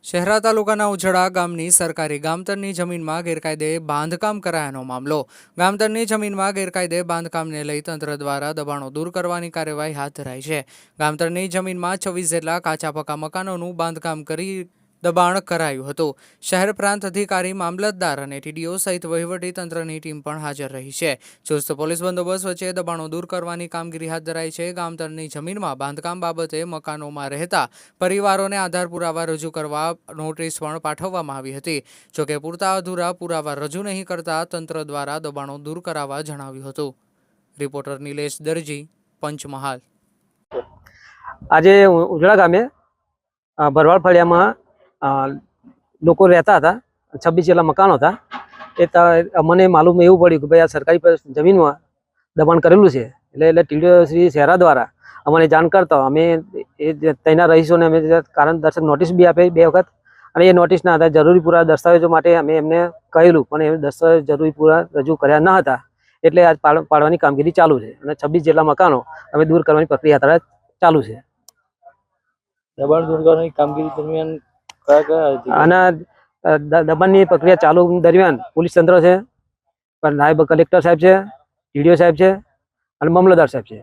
શહેરા તાલુકાના ઉજળા ગામની સરકારી ગામતળની જમીનમાં ગેરકાયદે બાંધકામ કરાયાનો મામલો. ગામતળની જમીનમાં ગેરકાયદે બાંધકામને લઈ તંત્ર દ્વારા દબાણો દૂર કરવાની કાર્યવાહી હાથ ધરાઈ છે. ગામતળની જમીનમાં 26 જેટલા કાચા પાકા મકાનોનું બાંધકામ કરી દબાણ કરાયું હતું. શહેર પ્રાંત અધિકારી, મામલતદાર અને ટીડીઓ સહિત વહીવટી તંત્રની ટીમ પણ હાજર રહી છે. ચુસ્ત પોલીસ બંદોબસ્ત વચ્ચે દબાણો દૂર કરવાની કામગીરી હાથ ધરાઈ છે. ગામતળની જમીનમાં બાંધકામ બાબતે મકાનોમાં રહેતા પરિવારોને આધાર પુરાવા રજૂ કરવા નોટિસ પણ પાઠવવામાં આવી હતી. જોકે પૂરતા અધૂરા પુરાવા રજૂ નહીં કરતા તંત્ર દ્વારા દબાણો દૂર કરાવવા જણાવ્યું હતું. રિપોર્ટર નિલેશ દરજી, પંચમહાલ. આજે ઉજળા ગામે ભરવાડ ફળિયામાં લોકો રહેતા હતા. 26 જેટલા મકાનો હતા. એ મને માલુમ એવું પડ્યું કે ભાઈ આ સરકારી જમીનમાં દબાણ કરેલું છે. એટલે ટીડીઓ શ્રી શહેરા દ્વારા અમને જાણ કરતા અમે તેના રહીશોને અમે કારણદર્શક નોટિસ બી આપી 2 વખત. અને એ નોટિસના આધારે જરૂરી પૂરા દસ્તાવેજો માટે અમે એમને કહેલું, પણ એ દસ્તાવેજ જરૂરી પૂરા રજૂ કર્યા ન હતા. એટલે આજ પાડવાની કામગીરી ચાલુ છે અને 26 જેટલા મકાનો અમે દૂર કરવાની પ્રક્રિયા અત્યારે ચાલુ છે. દબાણ દૂર કરવાની કામગીરી દરમિયાન આના દબાણની પ્રક્રિયા ચાલુ દરમિયાન પોલીસ તંત્ર છે, નાયબ કલેક્ટર સાહેબ છે, ટીડીઓ સાહેબ છે અને મામલતદાર સાહેબ છે.